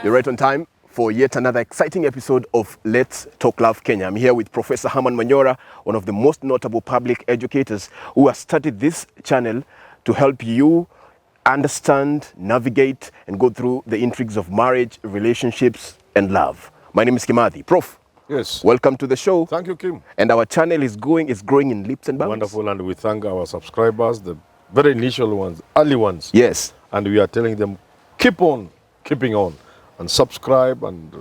You're right on time for yet another exciting episode of Let's Talk Love Kenya. I'm here with Professor Herman Manyora, one of the most notable public educators who has started this channel to help you understand, navigate, and go through the intrigues of marriage, relationships, and love. My name is Kimathi. Prof. Yes. Welcome to the show. Thank you, Kim. And our channel is growing in leaps and bounds. Wonderful, and we thank our subscribers, the very initial ones, early ones. Yes. And we are telling them, keep on, keeping on, and subscribe and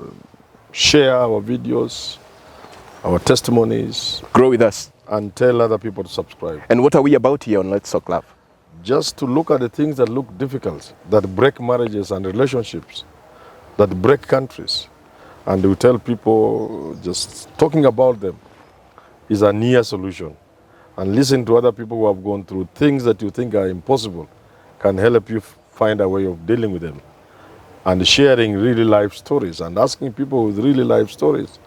share our videos, our testimonies. Grow with us. And tell other people to subscribe. And what are we about here on Let's Talk Love? Just to look at the things that look difficult, that break marriages and relationships, that break countries. And we tell people just talking about them is a near solution. And listen to other people who have gone through things that you think are impossible can help you find a way of dealing with them. And sharing really life stories and asking people with really life stories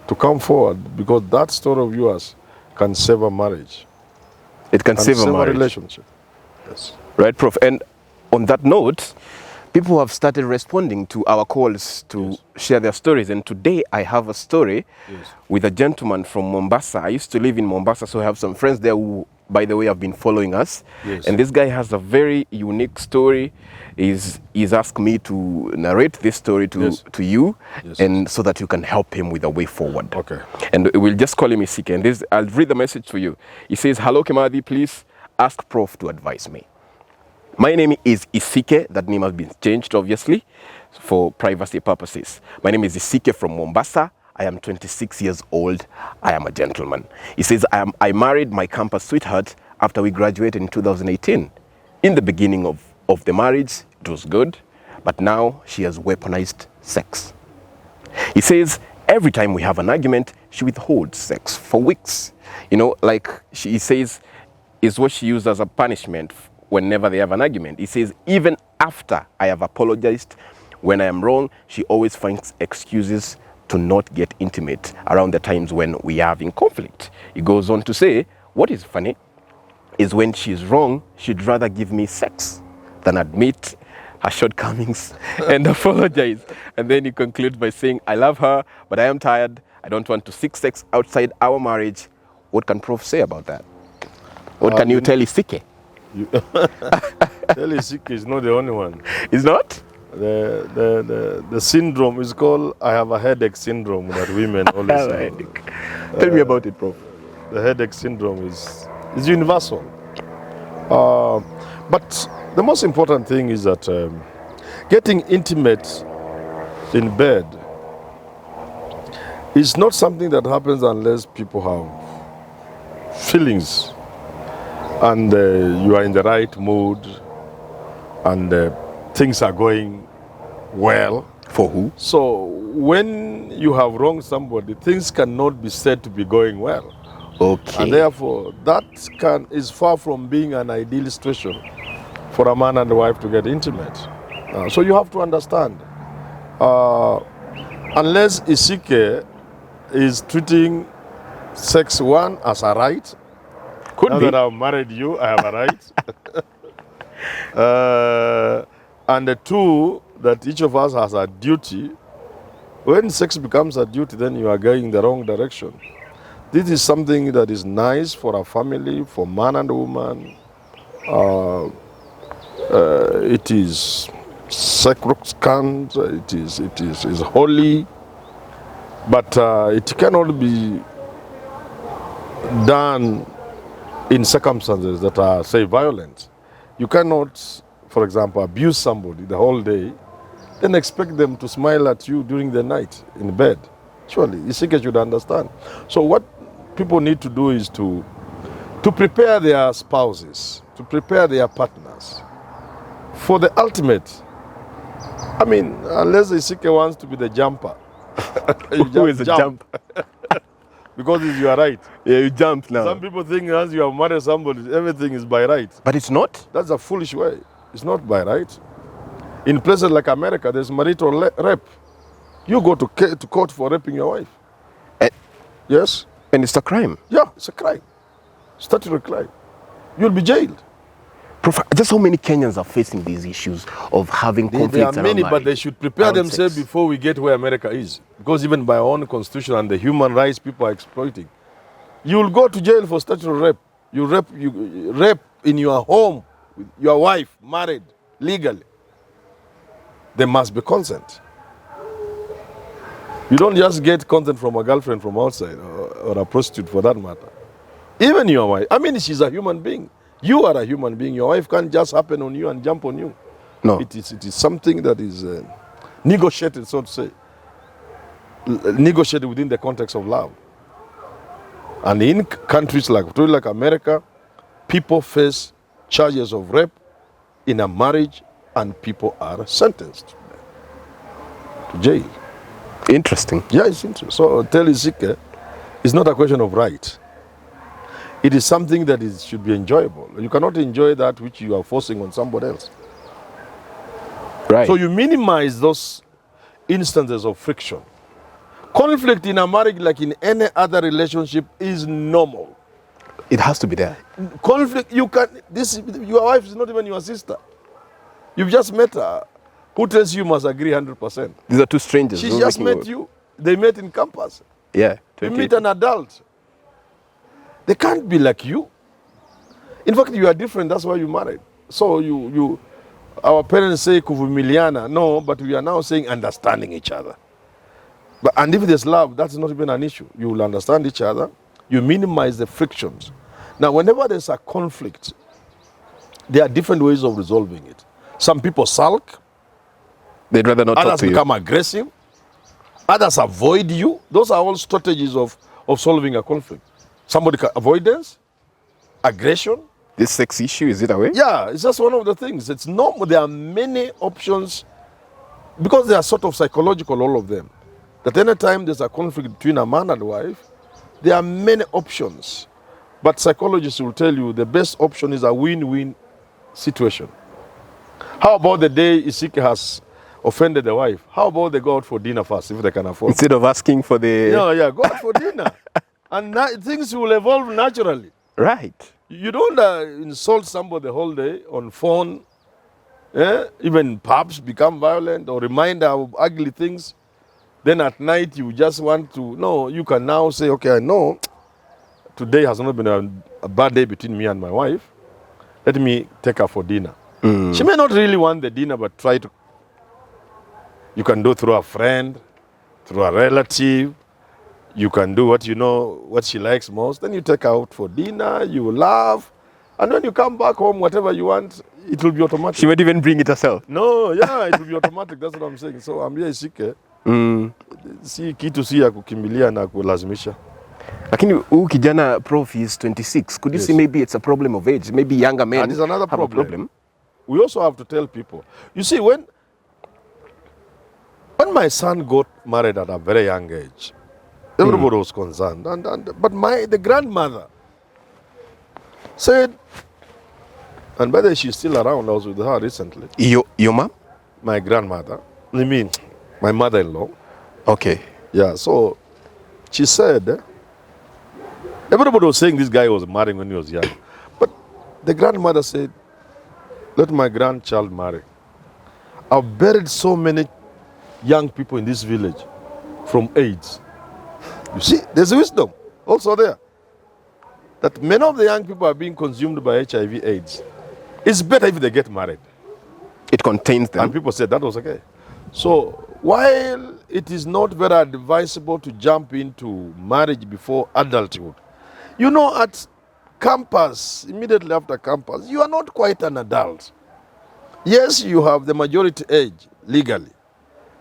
to come forward, because that story of yours can save a marriage. It can save a marriage. A relationship. Yes. Right, Prof. And on that note, people have started responding to our calls to share their stories. And today I have a story with a gentleman from Mombasa. I used to live in Mombasa, so I have some friends there who, by the way, have been following us. Yes. And this guy has a very unique story. He's asked me to narrate this story to you, and so that you can help him with a way forward. Okay. And we'll just call him Isike. And I'll read the message to you. He says, "Hello, Kimathi, please ask Prof to advise me. My name is Isike." That name has been changed, obviously, for privacy purposes. My name is Isike from Mombasa. I am 26 years old. I am a gentleman. He says, I married my campus sweetheart after we graduated in 2018. In the beginning of the marriage, it was good, but now she has weaponized sex. He says, every time we have an argument, she withholds sex for weeks. You know, like he says, is what she used as a punishment whenever they have an argument. He says, even after I have apologized, when I am wrong, she always finds excuses to not get intimate around the times when we are having conflict. He goes on to say, what is funny is when she's wrong, she'd rather give me sex than admit her shortcomings and apologize. And then he concludes by saying, I love her, but I am tired. I don't want to seek sex outside our marriage. What can Prof say about that? What can you tell Isike? Tell Isike is not the only one. It's not? The syndrome is called, I have a headache syndrome that women always have. Tell me about it, Prof. The headache syndrome is universal. But the most important thing is that getting intimate in bed is not something that happens unless people have feelings and you are in the right mood and things are going well. For who? So when you have wronged somebody, things cannot be said to be going well. Okay. And therefore, that is far from being an ideal situation for a man and a wife to get intimate. So you have to understand, unless Isike is treating sex one as a right, now that I've married you, I have a right. And two, that each of us has a duty. When sex becomes a duty, then you are going in the wrong direction. This is something that is nice for a family, for man and woman. It is sacrosanct, it is holy, but it cannot be done in circumstances that are, say, violent. You cannot, for example, abuse somebody the whole day, then expect them to smile at you during the night in bed. Surely, Isike should understand. So what people need to do is to prepare their spouses, to prepare their partners for the ultimate. I mean, unless Isike wants to be the jumper. Who is the jump? Because it's your right. Yeah, you jump now. Some people think once you have married somebody, everything is by right. But it's not? That's a foolish way. It's not by right. In places like America, there's marital rape. You go to court for raping your wife. Yes? And it's a crime? Yeah, it's a crime. Statutory crime. You'll be jailed. Prof, just how many Kenyans are facing these issues of having conflicts There are many, around but they marriage, should prepare around themselves sex? before we get where America is. Because even by our own constitution and the human rights people are exploiting. You will go to jail for statutory rape. You rape in your home with your wife, married, legally. There must be consent. You don't just get consent from a girlfriend from outside or a prostitute for that matter. Even your wife. I mean, she's a human being. You are a human being. Your wife can't just happen on you and jump on you. No. It is something that is negotiated, so to say. Negotiated within the context of love. And in countries like America, people face charges of rape in a marriage and people are sentenced to jail. Interesting. Yeah, it's interesting. So tell Isike, it's not a question of right. It is something that should be enjoyable. You cannot enjoy that which you are forcing on somebody else. Right. So you minimize those instances of friction. Conflict in a marriage, like in any other relationship, is normal. It has to be there. Conflict, your wife is not even your sister. You've just met her. Who tells you must agree 100%? These are two strangers. She just met you. They met in campus. Yeah. You meet an adult. They can't be like you. In fact, you are different. That's why you married. So our parents say kuvumiliana. No, but we are now saying understanding each other. And if there's love, that's not even an issue. You will understand each other. You minimize the frictions. Now, whenever there's a conflict, there are different ways of resolving it. Some people sulk. They'd rather not talk Others to you. become aggressive. Others avoid you. Those are all strategies of solving a conflict. Avoidance, aggression. This sex issue, is it a way? Yeah, it's just one of the things. It's normal. There are many options because they are sort of psychological, all of them. That any time there's a conflict between a man and wife, there are many options. But psychologists will tell you the best option is a win-win situation. How about the day Isike has offended the wife? How about they go out for dinner first if they can afford? Instead of asking for the... Yeah, go out for dinner. And things will evolve naturally. Right. You don't insult somebody the whole day on phone. Even pubs become violent or remind of ugly things. Then at night you just want to... No, you can now say, okay, I know today has not been a bad day between me and my wife. Let me take her for dinner. She may not really want the dinner, but try to... You can do through a friend, through a relative. You can do what she likes most. Then you take her out for dinner, you laugh. And when you come back home, whatever you want, it will be automatic. She might even bring it herself. No, yeah, it will be automatic. That's what I'm saying. So I'm here Isike. Si kitu si ya kukimbilia na kulazimisha. Lakini huyu kijana Prof is 26. Could you see maybe it's a problem of age? Maybe younger men And it's another have a problem. We also have to tell people. You see, when my son got married at a very young age, everybody was concerned. But the grandmother said, and by the way, she's still around. I was with her recently. Your mom? My grandmother. I mean, my mother-in-law. Okay. Yeah, so she said, everybody was saying this guy was married when he was young. But the grandmother said, let my grandchild marry. I've buried so many young people in this village from AIDS. You see, there's wisdom also there. That many of the young people are being consumed by HIV AIDS. It's better if they get married. It contains them. And people said that was okay. So while it is not very advisable to jump into marriage before adulthood, at campus, immediately after campus, you are not quite an adult. Yes, you have the majority age legally.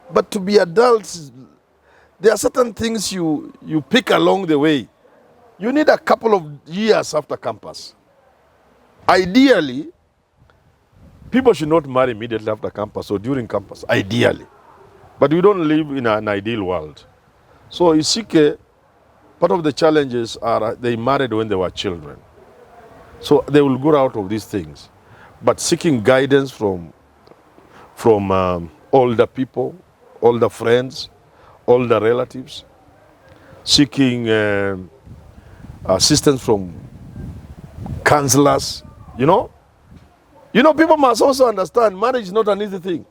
But to be adults, there are certain things you pick along the way. You need a couple of years after campus. Ideally, people should not marry immediately after campus or during campus, ideally. But we don't live in an ideal world. So Isike, part of the challenges are they married when they were children. So they will grow out of these things. But seeking guidance from older people, older friends, older relatives, seeking assistance from counselors, You know, people must also understand marriage is not an easy thing.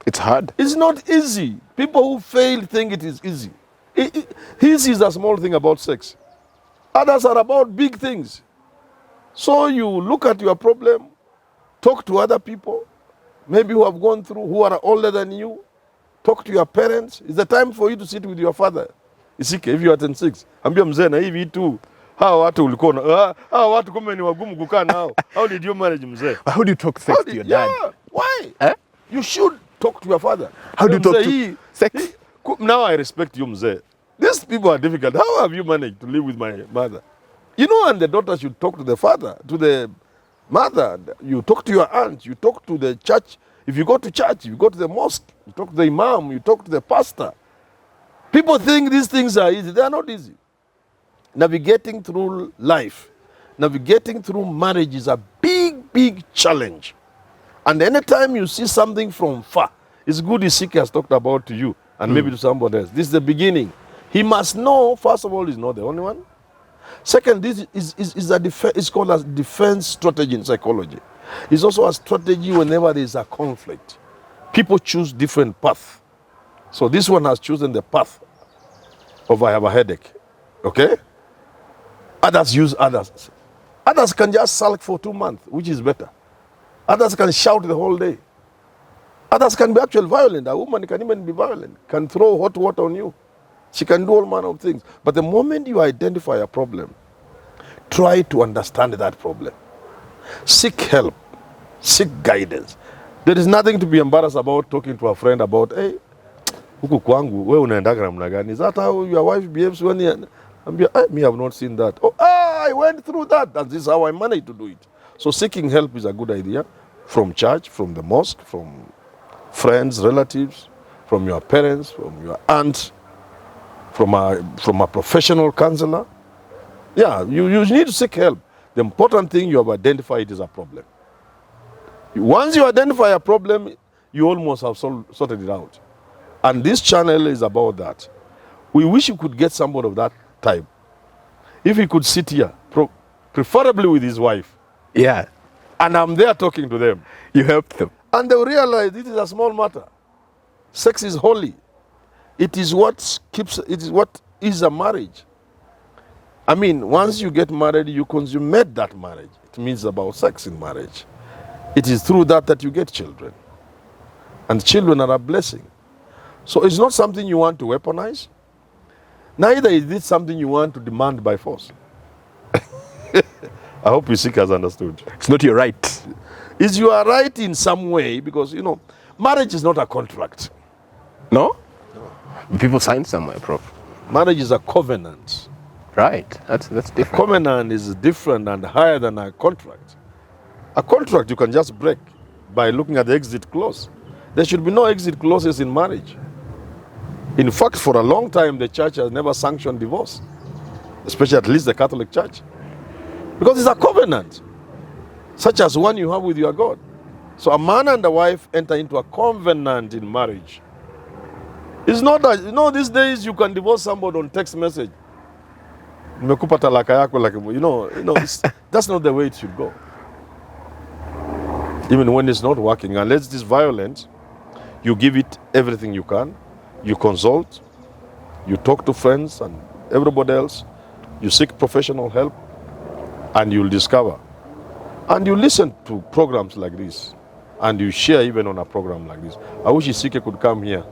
It's hard. It's not easy. People who fail think it is easy. Easy is a small thing about sex. Others are about big things. So you look at your problem, talk to other people, maybe who have gone through, who are older than you. Talk to your parents. It's the time for you to sit with your father. Isike, if you are 10-6, ambia mzee na hivi tu. Hawa watu ulikuwa hawa watu kumbe ni wagumu kukaa nao. How did you manage mzee? How do you talk sex to your dad? Yeah, why? Eh? You should talk to your father. How do you talk to sex? Now I respect you mzee. These people are difficult. How have you managed to live with my mother? You know, and the daughter should talk to the father, to the mother. You talk to your aunt. You talk to the church. If you go to church, you go to the mosque, you talk to the imam, you talk to the pastor. People think these things are easy. They are not easy. Navigating through life, navigating through marriage is a big, big challenge. And anytime you see something from far, it's good Isike has talked about to you and maybe to somebody else. This is the beginning. He must know, first of all, he's not the only one. Second, this is called a defense strategy in psychology. It's also a strategy whenever there is a conflict. People choose different paths. So this one has chosen the path of I have a headache. Okay? Others use others. Others can just sulk for 2 months, which is better. Others can shout the whole day. Others can be actually violent. A woman can even be violent, can throw hot water on you. She can do all manner of things. But the moment you identify a problem, try to understand that problem. Seek help. Seek guidance. There is nothing to be embarrassed about talking to a friend about, hey, huku kwangu, we unaendaga namna gani? Is that how your wife behaves when you... me have not seen that. Oh, I went through that. And this is how I managed to do it. So seeking help is a good idea. From church, from the mosque, from friends, relatives, from your parents, from your aunt, from a professional counselor. Yeah, you need to seek help. The important thing you have identified is a problem. Once you identify a problem, you almost have sorted it out. And this channel is about that. We wish you could get somebody of that type. If he could sit here, preferably with his wife. Yeah. And I'm there talking to them. You help them. And they'll realize this is a small matter. Sex is holy. It is what is a marriage. I mean, once you get married, you consummate that marriage. It means about sex in marriage. It is through that you get children. And children are a blessing. So it's not something you want to weaponize. Neither is it something you want to demand by force. I hope Isike has understood. It's not your right. It's your right in some way because, marriage is not a contract. No? People sign somewhere, Prof. Marriage is a covenant. Right. That's different. A covenant is different and higher than a contract. A contract you can just break by looking at the exit clause. There should be no exit clauses in marriage. In fact, for a long time, the church has never sanctioned divorce, especially at least the Catholic Church. Because it's a covenant, such as one you have with your God. So a man and a wife enter into a covenant in marriage. It's not that, these days you can divorce somebody on text message. Nimekupa talaka yako, that's not the way it should go. Even when it's not working, unless it is violent, you give it everything you can. You consult, you talk to friends and everybody else, you seek professional help, and you'll discover. And you listen to programs like this, and you share even on a program like this. I wish Isike could come here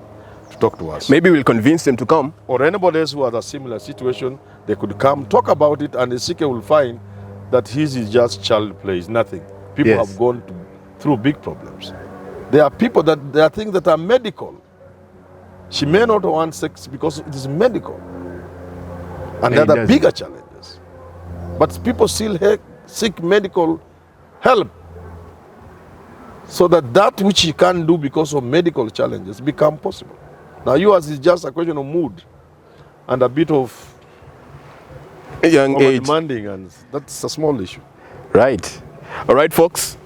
to talk to us. Maybe we'll convince them to come. Or anybody else who has a similar situation, they could come, talk about it, and Isike will find that his is just child play, it's nothing. People have gone through big problems. There are things that are medical. She may not want sex because it is medical. And there are bigger challenges. But people still seek medical help so that which she can't do because of medical challenges become possible. Now yours is just a question of mood and a bit of young age. Demanding, and that's a small issue. Right. All right, folks.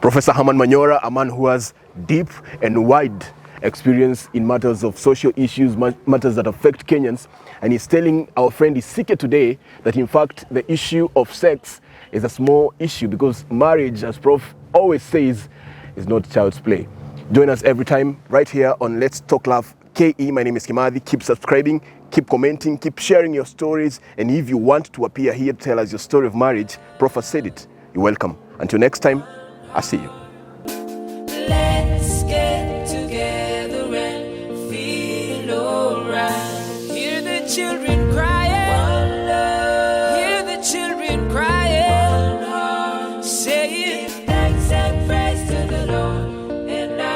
Professor Herman Manyora, a man who has deep and wide experience in matters of social issues, matters that affect Kenyans, and he's telling our friend Isike today that in fact the issue of sex is a small issue because marriage, as Prof always says is not child's play. Join us every time right here on Let's Talk Love KE. My name is Kimathi. Keep subscribing, keep commenting, keep sharing your stories. And if you want to appear here to tell us your story of marriage, Prophet said it, you're welcome. Until next time, I'll see you. Let's get together and feel alright. Hear the children cry.